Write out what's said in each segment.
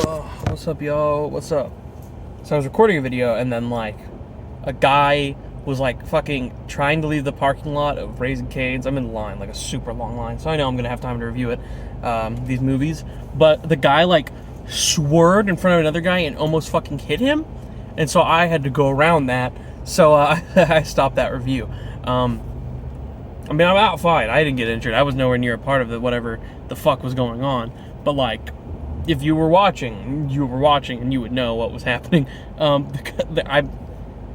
What's up, yo? What's up? So I was recording a video, and then, like, a guy was, like, fucking trying to leave the parking lot of Raising Cane's. I'm in line, like, a super long line, so I know I'm gonna have time to review it, these movies. But the guy, like, swerved in front of another guy and almost fucking hit him, and so I had to go around that, so I stopped that review. I mean, I'm out fine. I didn't get injured. I was nowhere near a part of it, whatever the fuck was going on. But, like, if you were watching, and you would know what was happening. No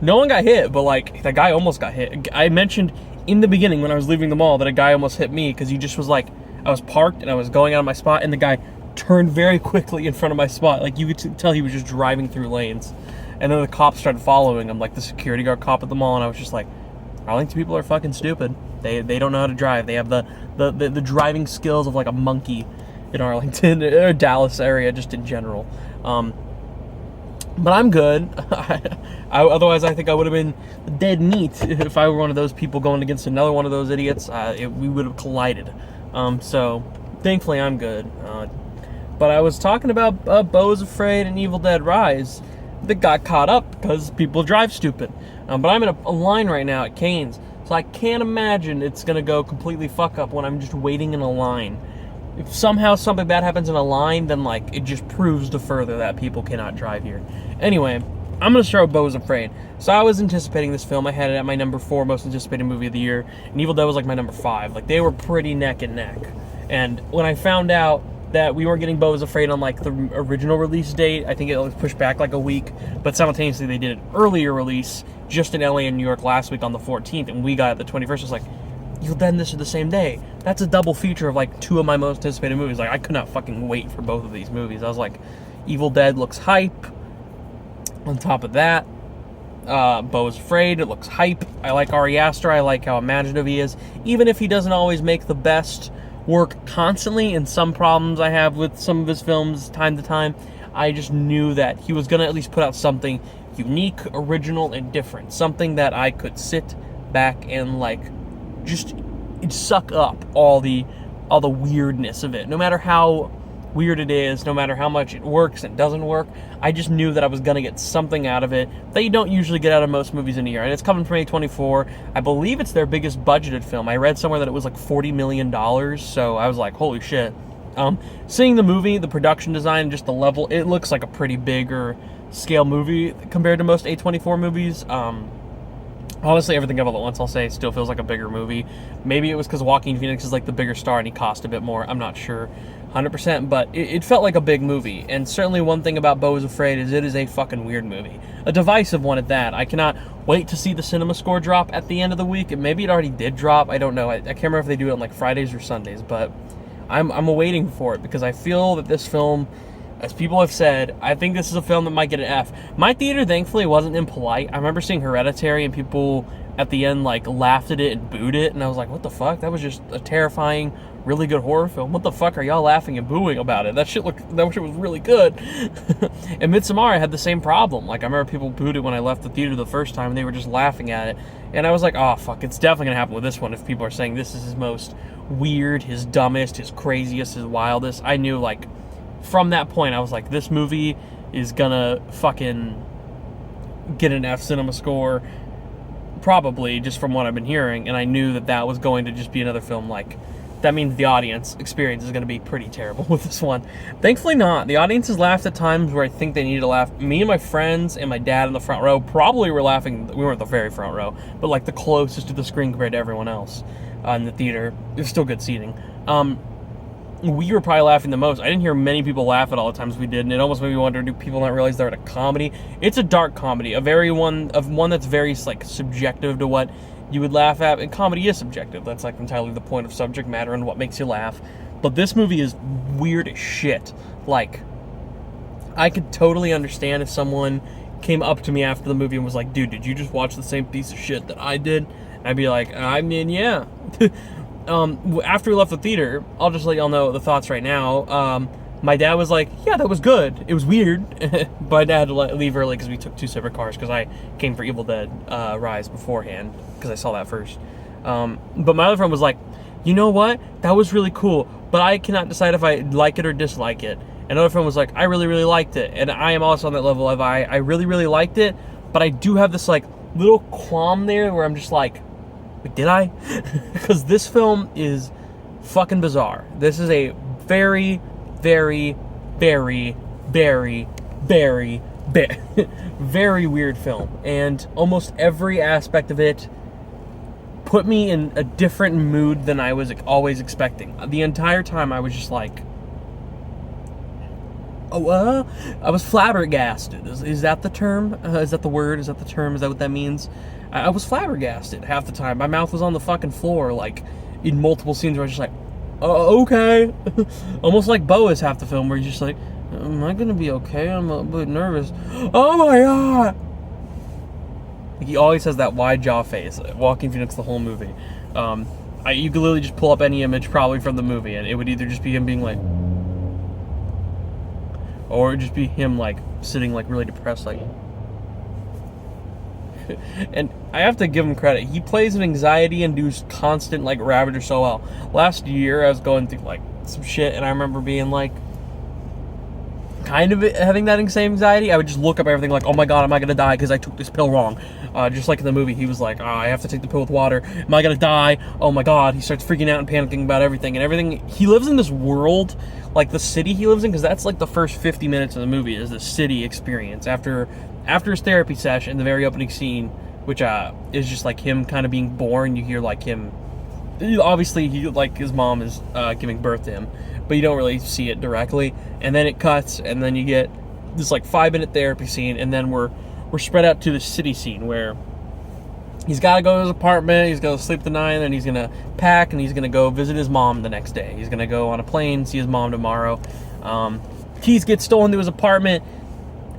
one got hit, but, like, the guy almost got hit. I mentioned in the beginning when I was leaving the mall that a guy almost hit me because he just was, like, I was parked and I was going out of my spot, and the guy turned very quickly in front of my spot. Like, you could tell he was just driving through lanes. And then the cops started following him, like the security guard cop at the mall, and I was just like, Arlington people are fucking stupid. They don't know how to drive. They have the driving skills of, like, a monkey in Arlington or Dallas area, just in general. But I'm good. Otherwise, I think I would have been dead meat if I were one of those people going against another one of those idiots. We would have collided. So thankfully, I'm good. But I was talking about Beau's Afraid and Evil Dead Rise that got caught up because people drive stupid. But I'm in a line right now at Cane's, so I can't imagine it's going to go completely fuck up when I'm just waiting in a line. If somehow something bad happens in a line, then, like, it just proves to further that people cannot drive here. Anyway, I'm going to start with Beau's Afraid. So I was anticipating this film. I had it at my number 4 most anticipated movie of the year, and Evil Dead was, like, my number 5. Like, they were pretty neck and neck. And when I found out that we weren't getting Beau's Afraid on, like, the original release date, I think it was pushed back, like, a week, but simultaneously they did an earlier release just in LA and New York last week on the 14th, and we got it the 21st. I was like, Evil Dead and this are the same day. That's a double feature of, like, 2 of my most anticipated movies. Like, I could not fucking wait for both of these movies. I was like, Evil Dead looks hype. On top of that, Beau's Afraid, it looks hype. I like Ari Aster. I like how imaginative he is. Even if he doesn't always make the best work constantly, and some problems I have with some of his films time to time, I just knew that he was going to at least put out something unique, original, and different. Something that I could sit back and, like, just suck up all the weirdness of it. No matter how weird it is, no matter how much it works and doesn't work, I just knew that I was going to get something out of it that you don't usually get out of most movies in a year. And it's coming from A24. I believe it's their biggest budgeted film. I read somewhere that it was like $40 million, so I was like, holy shit. Seeing the movie, the production design, just the level, it looks like a pretty bigger scale movie compared to most A24 movies. Honestly, Everything All at Once, I'll say, still feels like a bigger movie. Maybe it was because Joaquin Phoenix is, like, the bigger star and he cost a bit more. I'm not sure 100%, but it felt like a big movie. And certainly one thing about Beau's Afraid is it is a fucking weird movie. A divisive one at that. I cannot wait to see the cinema score drop at the end of the week. And maybe it already did drop. I don't know. I can't remember if they do it on, like, Fridays or Sundays, but I'm awaiting for it because I feel that this film, as people have said, I think this is a film that might get an F. My theater, thankfully, wasn't impolite. I remember seeing Hereditary and people at the end, like, laughed at it and booed it, and I was like, what the fuck? That was just a terrifying, really good horror film. What the fuck are y'all laughing and booing about it? That shit was really good. And Midsommar had the same problem. Like, I remember people booed it when I left the theater the first time, and they were just laughing at it. And I was like, oh, fuck, it's definitely gonna happen with this one if people are saying this is his most weird, his dumbest, his craziest, his wildest. I knew, like, from that point, I was like, this movie is gonna fucking get an F cinema score, probably, just from what I've been hearing, and I knew that that was going to just be another film, like, that means the audience experience is going to be pretty terrible with this one. Thankfully not. The audience has laughed at times where I think they needed to laugh. Me and my friends and my dad in the front row probably were laughing. We weren't the very front row, but, like, the closest to the screen compared to everyone else in the theater. It was still good seating. We were probably laughing the most. I didn't hear many people laugh at all the times we did, and it almost made me wonder, do people not realize they're at a comedy? It's a dark comedy, one that's very, like, subjective to what you would laugh at, and comedy is subjective. That's, like, entirely the point of subject matter and what makes you laugh. But this movie is weird as shit. Like, I could totally understand if someone came up to me after the movie and was like, dude, did you just watch the same piece of shit that I did? And I'd be like, I mean, yeah. After we left the theater, I'll just let y'all know the thoughts right now. My dad was like, yeah, that was good. It was weird, but I had to leave early because we took 2 separate cars because I came for Evil Dead Rise beforehand because I saw that first. But my other friend was like, you know what? That was really cool, but I cannot decide if I like it or dislike it. Another film was like, I really, really liked it. And I am also on that level of I really, really liked it, but I do have this like little qualm there where I'm just like, wait, did I? Because this film is fucking bizarre. This is a very, very, very, very, very, very, very weird film. And almost every aspect of it put me in a different mood than I was always expecting. The entire time I was just like, I was flabbergasted. Is that the term? Is that the word? Is that the term? Is that what that means? I was flabbergasted half the time. My mouth was on the fucking floor, like, in multiple scenes where I was just like, oh, okay. Almost like Beau is half the film, where he's just like, am I gonna be okay? I'm a bit nervous. Oh my god! Like, he always has that wide jaw face. Joaquin Phoenix the whole movie. You could literally just pull up any image probably from the movie, and it would either just be him being like, or it'd just be him like sitting like really depressed, like. And I have to give him credit. He plays an anxiety-induced constant like ravager so well. Last year I was going through like some shit, and I remember being like, kind of having that same anxiety. I would just look up everything like, oh my god, am I gonna die because I took this pill wrong? Just like in the movie, he was like, I have to take the pill with water. Am I gonna die? Oh my god. He starts freaking out and panicking about everything and everything. He lives in this world, like the city he lives in, because that's like the first 50 minutes of the movie is the city experience. After his therapy session, the very opening scene, which is just like him kind of being born, you hear like him, obviously he like his mom is giving birth to him, but you don't really see it directly, and then it cuts, and then you get this like 5-minute therapy scene, and then we're spread out to the city scene where he's got to go to his apartment, he's going to sleep the night, and then he's going to pack, and he's going to go visit his mom the next day. He's going to go on a plane, see his mom tomorrow. Keys get stolen to his apartment.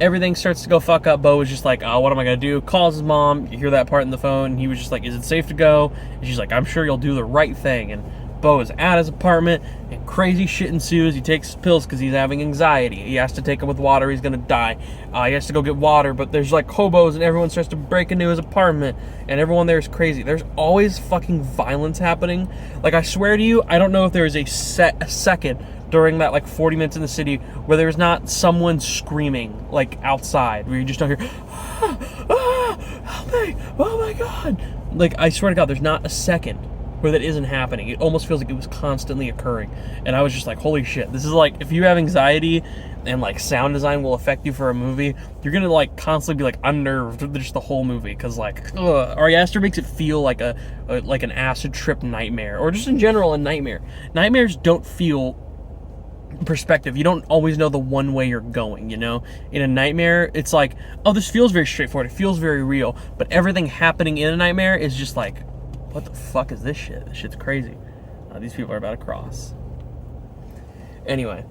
Everything starts to go fuck up. Beau was just like, oh, what am I going to do? Calls his mom. You hear that part in the phone. And he was just like, is it safe to go? And she's like, I'm sure you'll do the right thing. And Beau is at his apartment, and crazy shit ensues. He takes his pills because he's having anxiety. He has to take them with water. He's going to die. He has to go get water, but there's like hobos, and everyone starts to break into his apartment, and everyone there is crazy. There's always fucking violence happening. Like, I swear to you, I don't know if there is a second during that like 40 minutes in the city where there's not someone screaming like outside, where you just don't hear, help me, oh my god. Like, I swear to god, there's not a second where that isn't happening. It almost feels like it was constantly occurring, and I was just like, holy shit, this is like, if you have anxiety and like sound design will affect you for a movie, you're gonna like constantly be like unnerved just the whole movie, because like Ari Aster makes it feel like a like an acid trip nightmare, or just in general a nightmare. Nightmares don't feel perspective. You don't always know the one way you're going, you know? In a nightmare, it's like, oh, this feels very straightforward, it feels very real, but everything happening in a nightmare is just like, what the fuck is this shit? This shit's crazy. These people are about to cross. Anyway,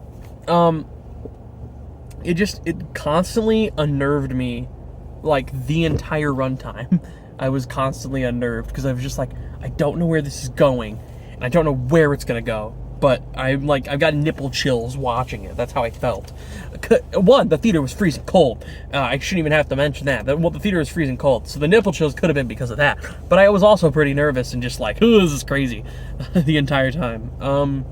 it constantly unnerved me, like, the entire runtime. I was constantly unnerved, because I was just like, I don't know where this is going, and I don't know where it's gonna go. But I'm like, I've got nipple chills watching it. That's how I felt. One, the theater was freezing cold. I shouldn't even have to mention that. Well, the theater was freezing cold, so the nipple chills could have been because of that. But I was also pretty nervous and just like, oh, this is crazy, the entire time. I'm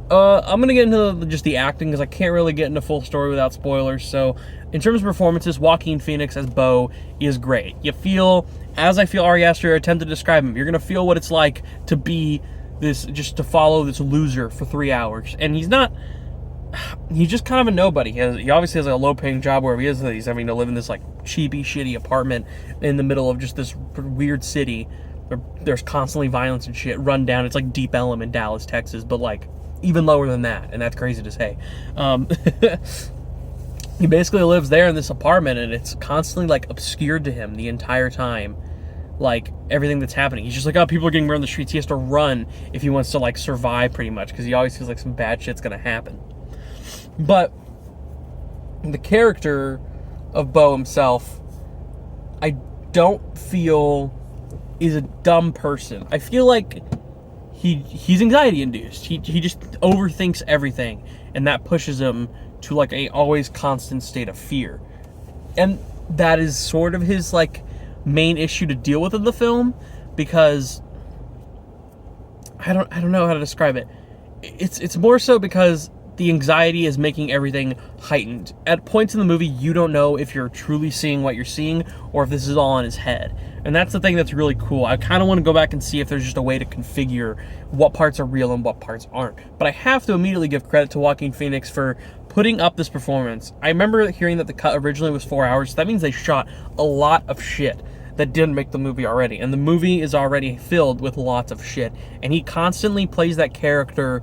gonna get into just the acting, because I can't really get into full story without spoilers. So, in terms of performances, Joaquin Phoenix as Beau is great. You feel, as I feel Ari Aster attempted to describe him, you're gonna feel what it's like to be this, just to follow this loser for 3 hours. And he's just kind of a nobody. He obviously has like a low-paying job wherever he is. He's having to live in this like cheapy, shitty apartment in the middle of just this weird city where there's constantly violence and shit, run down. It's like Deep Ellum in Dallas, Texas, but like even lower than that, and that's crazy to say. He basically lives there in this apartment, and it's constantly like obscured to him the entire time. Like, everything that's happening. He's just like, oh, people are getting murdered on the streets. He has to run if he wants to, like, survive, pretty much, because he always feels like some bad shit's gonna happen. But the character of Beau himself, I don't feel is a dumb person. I feel like he's anxiety-induced. He just overthinks everything, and that pushes him to, like, a always constant state of fear. And that is sort of his, like, main issue to deal with in the film, because I don't know how to describe it. It's more so because the anxiety is making everything heightened. At points in the movie, you don't know if you're truly seeing what you're seeing or if this is all in his head. And that's the thing that's really cool. I kind of want to go back and see if there's just a way to configure what parts are real and what parts aren't. But I have to immediately give credit to Joaquin Phoenix for putting up this performance. I remember hearing that the cut originally was 4 hours. So that means they shot a lot of shit that didn't make the movie already. And the movie is already filled with lots of shit. And he constantly plays that character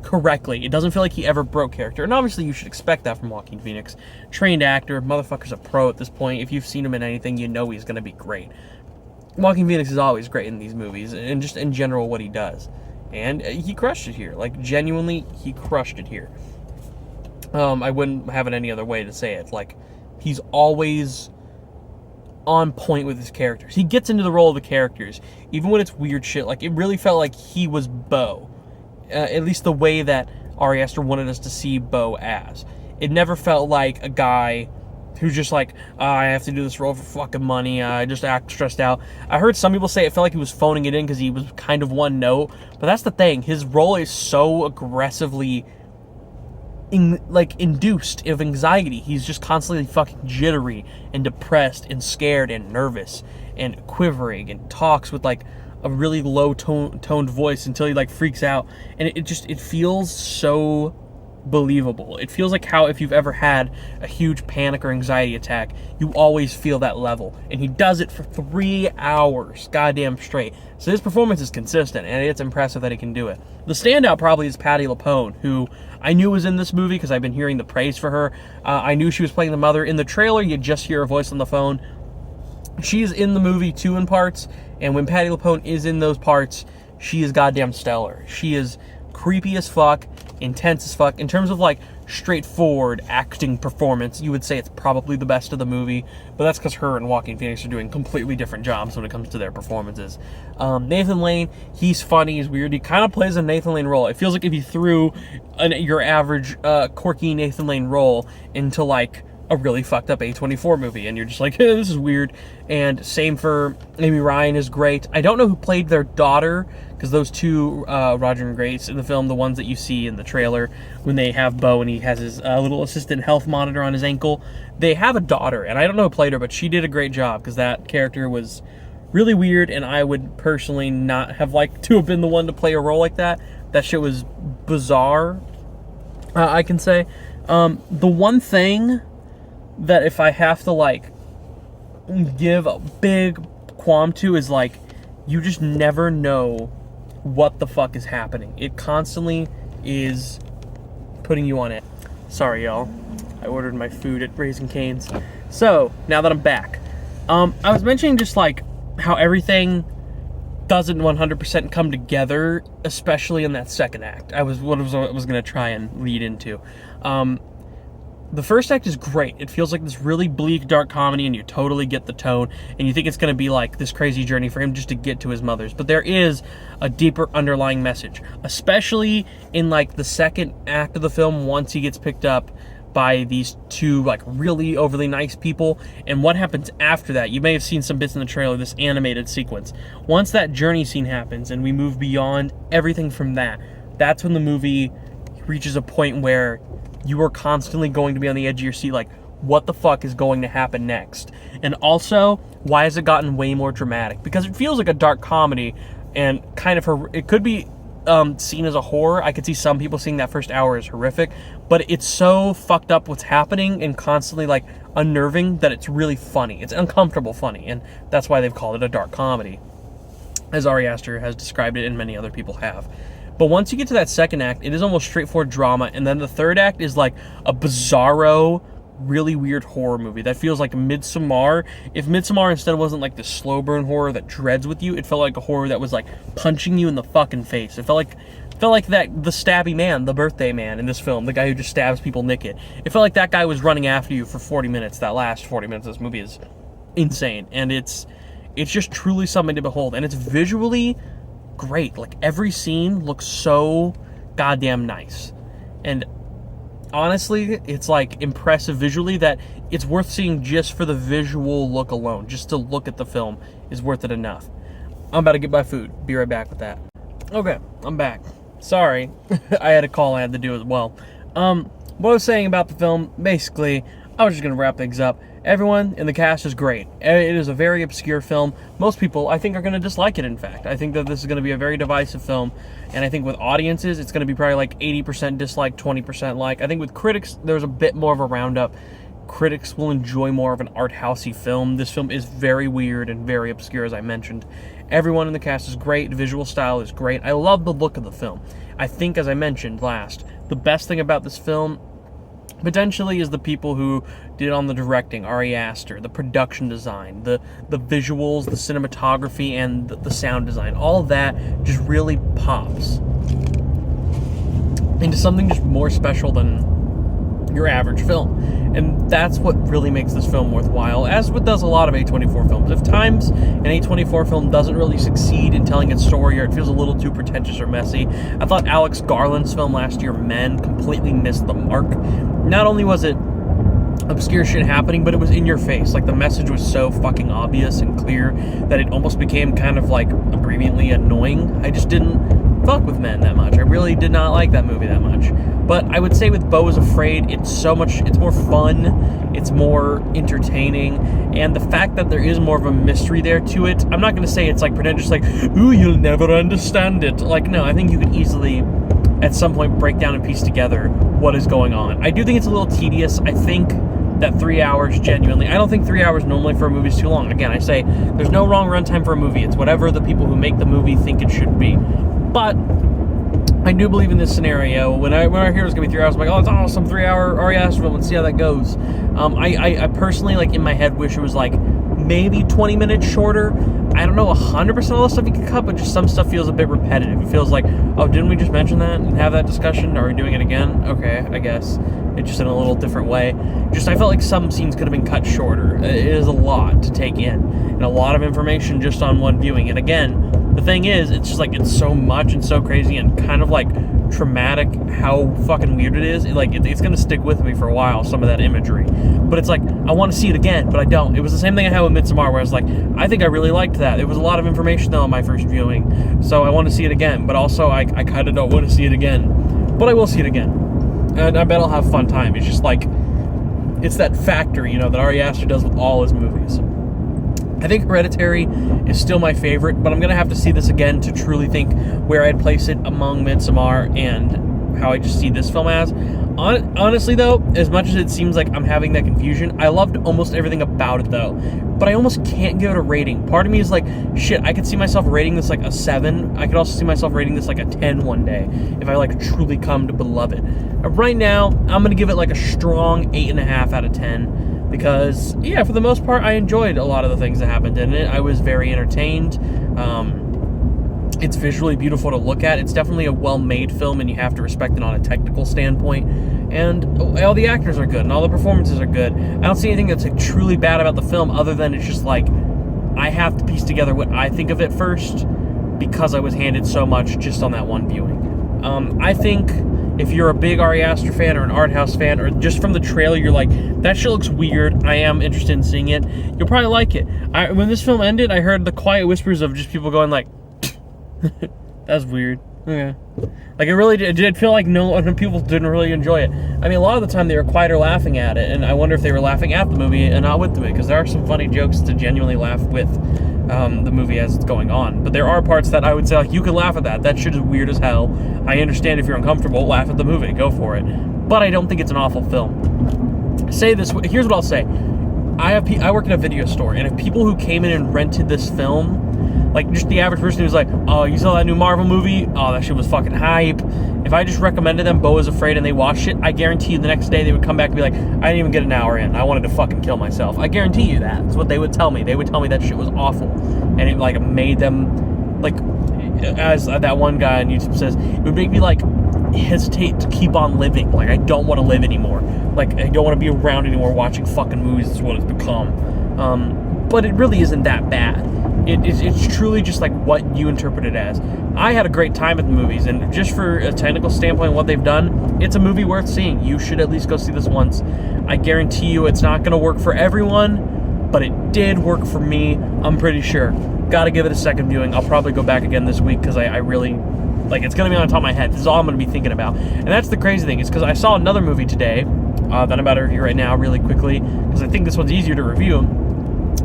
correctly. It doesn't feel like he ever broke character. And obviously you should expect that from Joaquin Phoenix. Trained actor, motherfucker's a pro at this point. If you've seen him in anything, you know he's going to be great. Joaquin Phoenix is always great in these movies, and just in general what he does. And he crushed it here. Like, genuinely, he crushed it here. I wouldn't have it any other way to say it. Like, he's always on point with his characters. He gets into the role of the characters, even when it's weird shit. Like, it really felt like he was Beau. At least the way that Ari Aster wanted us to see Beau as. It never felt like a guy who's just like, I have to do this role for fucking money, I just act stressed out. I heard some people say it felt like he was phoning it in because he was kind of one note, but that's the thing, his role is so aggressively induced of anxiety. He's just constantly fucking jittery and depressed and scared and nervous and quivering and talks with like a really low toned voice until he like freaks out, and it feels so believable. It feels like how if you've ever had a huge panic or anxiety attack, you always feel that level. And he does it for 3 hours, goddamn straight. So his performance is consistent, and it's impressive that he can do it. The standout probably is Patti LuPone, who I knew was in this movie because I've been hearing the praise for her. I knew she was playing the mother. In the trailer, you just hear her voice on the phone. She's in the movie too in parts, and when Patti LuPone is in those parts, she is goddamn stellar. She is creepy as fuck, intense as fuck. In terms of like straightforward acting performance, you would say it's probably the best of the movie, but that's because her and Joaquin Phoenix are doing completely different jobs when it comes to their performances. Nathan Lane, he's funny, he's weird, he kind of plays a Nathan Lane role. It feels like if you threw your average quirky Nathan Lane role into like a really fucked up A24 movie, and you're just like, hey, this is weird. And same for Amy Ryan is great. I don't know who played their daughter, because those two Roger and Grace in the film, the ones that you see in the trailer when they have Beau and he has his little assistant health monitor on his ankle, they have a daughter, and I don't know who played her, but she did a great job because that character was really weird, and I would personally not have liked to have been the one to play a role like that. That shit was bizarre, I can say. The one thing that if I have to like give a big qualm to is like, you just never know what the fuck is happening. It constantly is putting you on it. Sorry, y'all. I ordered my food at Raising Cane's. So, now that I'm back, I was mentioning just like how everything doesn't 100% come together, especially in that second act. I was going to try and lead into. The first act is great. It feels like this really bleak, dark comedy, and you totally get the tone, and you think it's going to be like this crazy journey for him just to get to his mother's. But there is a deeper underlying message, especially in like the second act of the film once he gets picked up by these two like really overly nice people, and what happens after that. You may have seen some bits in the trailer, this animated sequence. Once that journey scene happens and we move beyond everything from that, that's when the movie reaches a point where you are constantly going to be on the edge of your seat, like, what the fuck is going to happen next? And also, why has it gotten way more dramatic? Because it feels like a dark comedy, and kind of it could be seen as a horror. I could see some people seeing that first hour as horrific, but it's so fucked up what's happening and constantly like unnerving that it's really funny. It's uncomfortable funny, and that's why they've called it a dark comedy, as Ari Aster has described it and many other people have. But once you get to that second act, it is almost straightforward drama, and then the third act is like a bizarro, really weird horror movie that feels like Midsommar. If Midsommar instead wasn't like the slow burn horror that dreads with you, it felt like a horror that was like punching you in the fucking face. It felt like that the stabby man, the birthday man in this film, the guy who just stabs people naked. It felt like that guy was running after you for 40 minutes. That last 40 minutes of this movie is insane, and it's just truly something to behold, and it's visually great. Like, every scene looks so goddamn nice, and honestly, it's like impressive visually that it's worth seeing just for the visual look alone. Just to look at the film is worth it enough. I'm about to get my food. Be right back with that. Okay, I'm back. Sorry, I had a call I had to do as well. What I was saying about the film, basically, I was just going to wrap things up. Everyone in the cast is great. It is a very obscure film. Most people, I think, are going to dislike it, in fact. I think that this is going to be a very divisive film, and I think with audiences, it's going to be probably like 80% dislike, 20% like. I think with critics, there's a bit more of a roundup. Critics will enjoy more of an art housey film. This film is very weird and very obscure, as I mentioned. Everyone in the cast is great. The visual style is great. I love the look of the film. I think, as I mentioned last, the best thing about this film potentially is the people who did on the directing, Ari Aster, the production design, the visuals, the cinematography, and the sound design. All that just really pops into something just more special than your average film. And that's what really makes this film worthwhile, as it does a lot of A24 films. If times an A24 film doesn't really succeed in telling its story, or it feels a little too pretentious or messy, I thought Alex Garland's film last year, Men, completely missed the mark. Not only was it obscure shit happening, but it was in your face. Like, the message was so fucking obvious and clear that it almost became kind of like abbreviantly annoying. I just didn't fuck with Men that much. I really did not like that movie that much. But I would say with Beau is Afraid, it's more fun, it's more entertaining, and the fact that there is more of a mystery there to it, I'm not going to say it's like pretentious, like, ooh, you'll never understand it. Like, no, I think you could easily, at some point, break down and piece together what is going on. I do think it's a little tedious. I think that 3 hours, genuinely, I don't think 3 hours normally for a movie is too long. Again, I say, there's no wrong runtime for a movie. It's whatever the people who make the movie think it should be. But I do believe in this scenario. When I hear it was going to be 3 hours, I'm like, oh, it's awesome, 3 hour Ari Aster film, let's see how that goes. I personally, like, in my head, wish it was, like, maybe 20 minutes shorter. I don't know 100% of the stuff you can cut, but just some stuff feels a bit repetitive. It feels like, oh, didn't we just mention that and have that discussion? Are we doing it again? Okay, I guess. It's just in a little different way. Just, I felt like some scenes could have been cut shorter. It is a lot to take in, and a lot of information just on one viewing. And again, the thing is, it's just like, it's so much and so crazy and kind of like traumatic how fucking weird it is. It's going to stick with me for a while, some of that imagery. But it's like, I want to see it again, but I don't. It was the same thing I had with Midsommar, where I was like, I think I really liked that. It was a lot of information, though, on my first viewing. So I want to see it again, but also I kind of don't want to see it again. But I will see it again. And I bet I'll have a fun time. It's just like, it's that factor, that Ari Aster does with all his movies. I think Hereditary is still my favorite, but I'm going to have to see this again to truly think where I'd place it among Midsommar and how I just see this film as. Honestly, though, as much as it seems like I'm having that confusion, I loved almost everything about it, though. But I almost can't give it a rating. Part of me is like, shit, I could see myself rating this like a 7. I could also see myself rating this like a 10 one day, if I like truly come to love it. Right now, I'm going to give it like a strong 8.5 out of 10. Because, yeah, for the most part, I enjoyed a lot of the things that happened in it. I was very entertained. It's visually beautiful to look at. It's definitely a well-made film, and you have to respect it on a technical standpoint. And all the actors are good, and all the performances are good. I don't see anything that's like truly bad about the film, other than it's just like, I have to piece together what I think of it first, because I was handed so much just on that one viewing. I think if you're a big Ari Aster fan or an art house fan, or just from the trailer you're like, that shit looks weird, I am interested in seeing it, you'll probably like it. When this film ended, I heard the quiet whispers of just people going like, that's weird. Yeah. Like, it did feel like no other people didn't really enjoy it. I mean, a lot of the time they were quieter laughing at it, and I wonder if they were laughing at the movie and not with the movie, because there are some funny jokes to genuinely laugh with the movie as it's going on. But there are parts that I would say, like, you can laugh at that. That shit is weird as hell. I understand if you're uncomfortable, laugh at the movie. Go for it. But I don't think it's an awful film. Here's what I'll say. I work in a video store, and if people who came in and rented this film, like just the average person who's like, oh, you saw that new Marvel movie? Oh, that shit was fucking hype. If I just recommended them Beau is Afraid and they watched it, I guarantee you the next day they would come back and be like, I didn't even get an hour in. I wanted to fucking kill myself. I guarantee you that. That's what they would tell me. They would tell me that shit was awful. And it like made them, like, as that one guy on YouTube says, it would make me like hesitate to keep on living. Like, I don't want to live anymore. Like, I don't want to be around anymore watching fucking movies. Is what it's become. But it really isn't that bad. It's truly just like what you interpret it as. I had a great time at the movies, and just for a technical standpoint, what they've done, it's a movie worth seeing. You should at least go see this once. I guarantee you it's not going to work for everyone, but it did work for me, I'm pretty sure. Gotta give it a second viewing. I'll probably go back again this week because I really Like, it's going to be on top of my head. This is all I'm going to be thinking about. And that's the crazy thing, is because I saw another movie today that I'm about to review right now really quickly, because I think this one's easier to review.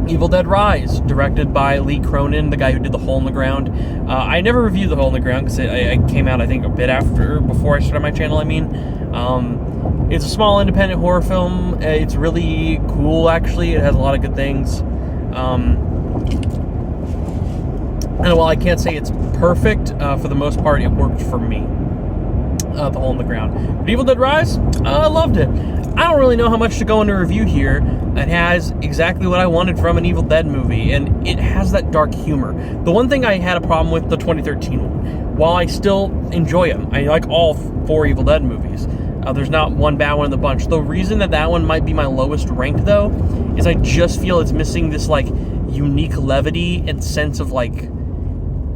Evil Dead Rise, directed by Lee Cronin, the guy who did The Hole in the Ground. I never reviewed The Hole in the Ground because it came out, I think, a bit before I started my channel, It's a small independent horror film. It's really cool, actually. It has a lot of good things. And while I can't say it's perfect, for the most part, it worked for me. The Hole in the Ground. But Evil Dead Rise, I loved it. I don't really know how much to go into review here. It has exactly what I wanted from an Evil Dead movie, and it has that dark humor. The one thing I had a problem with the 2013 one, while I still enjoy them, I like all 4 Evil Dead movies. There's not one bad one in the bunch. The reason that one might be my lowest ranked, though, is I just feel it's missing this, like, unique levity and sense of, like,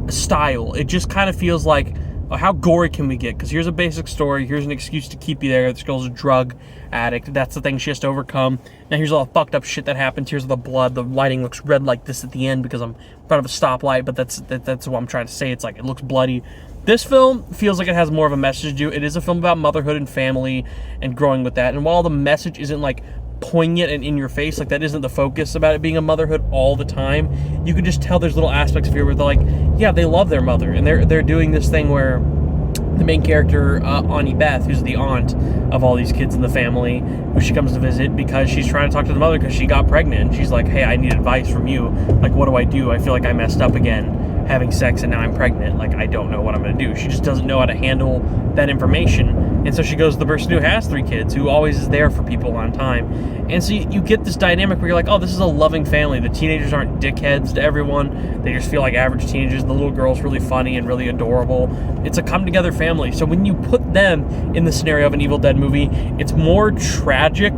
style. It just kind of feels like, how gory can we get? Because here's a basic story. Here's an excuse to keep you there. This girl's a drug addict. That's the thing she has to overcome. Now here's all the fucked up shit that happens. Here's the blood. The lighting looks red like this at the end because I'm in front of a stoplight, but that's what I'm trying to say. It's like, it looks bloody. This film feels like it has more of a message to it. It is a film about motherhood and family and growing with that. And while the message isn't, like, poignant and in your face, like, that isn't the focus about it being a motherhood all the time, you can just tell there's little aspects of here where they're like, yeah, they love their mother, and they're doing this thing where the main character, Annie Beth, who's the aunt of all these kids in the family, who she comes to visit because she's trying to talk to the mother because she got pregnant, and she's like, hey, I need advice from you. Like, what do? I feel like I messed up again having sex and now I'm pregnant. Like, I don't know what I'm going to do. She just doesn't know how to handle that information. And so she goes to the person who has 3 kids, who always is there for people on time. And so you get this dynamic where you're like, oh, this is a loving family. The teenagers aren't dickheads to everyone. They just feel like average teenagers. The little girl's really funny and really adorable. It's a come-together family. So when you put them in the scenario of an Evil Dead movie, it's more tragic,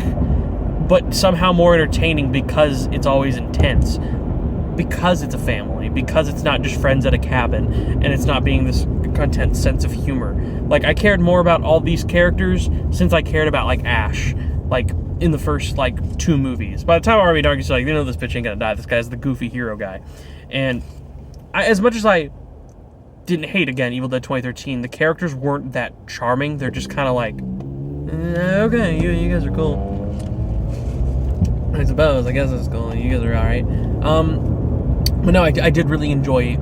but somehow more entertaining because it's always intense. Because it's a family, because it's not just friends at a cabin, and it's not being this content sense of humor. Like, I cared more about all these characters since I cared about, like, Ash, like, in the first, like, 2 movies. By the time Army Darkness, like, this bitch ain't gonna die. This guy's the goofy hero guy. And as much as I didn't hate, again, Evil Dead 2013, the characters weren't that charming. They're just kind of like, okay, you guys are cool. I suppose, I guess it's cool. You guys are alright. But no, I did really enjoy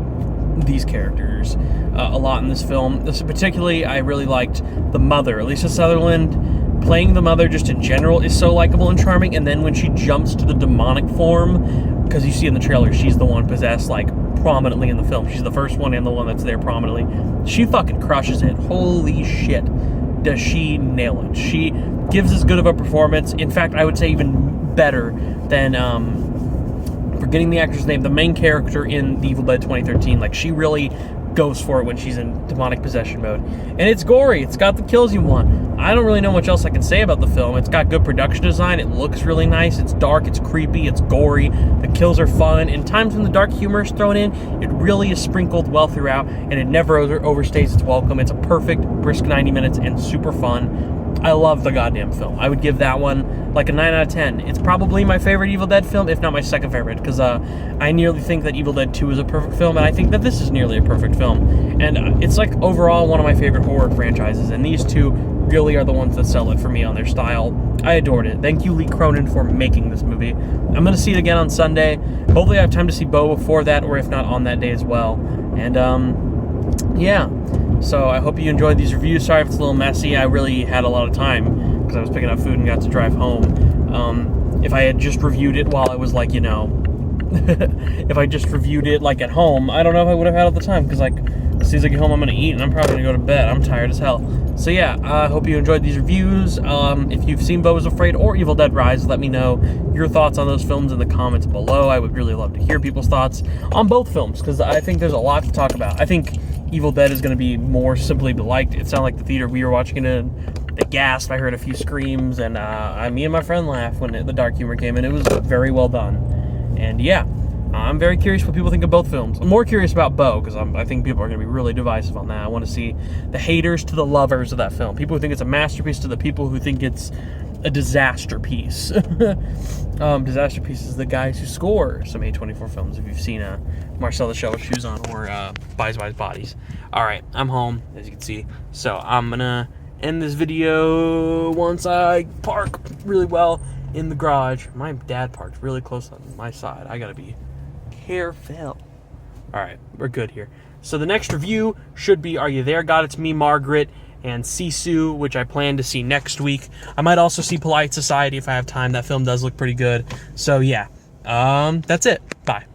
these characters a lot in this film. Particularly, I really liked the mother. Lisa Sutherland playing the mother just in general is so likable and charming. And then when she jumps to the demonic form, because you see in the trailer, she's the one possessed, like, prominently in the film. She's the first one and the one that's there prominently. She fucking crushes it. Holy shit. Does she nail it? She gives as good of a performance. In fact, I would say even better than, forgetting the actor's name, the main character in the Evil Dead 2013. Like, she really goes for it when she's in demonic possession mode. And it's gory. It's got the kills you want. I don't really know much else I can say about the film. It's got good production design. It looks really nice. It's dark. It's creepy. It's gory. The kills are fun. And times when the dark humor is thrown in, it really is sprinkled well throughout, and it never overstays its welcome. It's a perfect, brisk 90 minutes and super fun. I love the goddamn film. I would give that one like a 9 out of 10. It's probably my favorite Evil Dead film, if not my second favorite, because I nearly think that Evil Dead 2 is a perfect film, and I think that this is nearly a perfect film. And it's like overall one of my favorite horror franchises, and these two really are the ones that sell it for me on their style. I adored it. Thank you, Lee Cronin, for making this movie. I'm going to see it again on Sunday. Hopefully I have time to see Beau before that, or if not, on that day as well. And, yeah. So I hope you enjoyed these reviews. Sorry if it's a little messy. I really had a lot of time because I was picking up food and got to drive home. If I had just reviewed it while I was like, if I just reviewed it like at home, I don't know if I would have had all the time because, like, as soon as I get home, I'm going to eat and I'm probably going to go to bed. I'm tired as hell. So yeah, I hope you enjoyed these reviews. If you've seen Beau is Afraid or Evil Dead Rise, let me know your thoughts on those films in the comments below. I would really love to hear people's thoughts on both films because I think there's a lot to talk about. I think Evil Dead is going to be more simply liked. It sounded like the theater we were watching it in, they gasped. I heard a few screams, and me and my friend laughed when the dark humor came in. It was very well done. And yeah, I'm very curious what people think of both films. I'm more curious about Beau, because I think people are going to be really divisive on that. I want to see the haters to the lovers of that film. People who think it's a masterpiece to the people who think it's a disaster piece. Disaster piece is the guys who score some A24 films. If you've seen Marcel the Shell with Shoes On or Buys Bodies. All right, I'm home, as you can see. So I'm gonna end this video once I park really well in the garage. My dad parked really close on my side. I gotta be careful. All right, we're good here. So the next review should be Are You There, God? It's Me, Margaret, and Sisu, which I plan to see next week. I might also see Polite Society if I have time. That film does look pretty good. So yeah, that's it. Bye.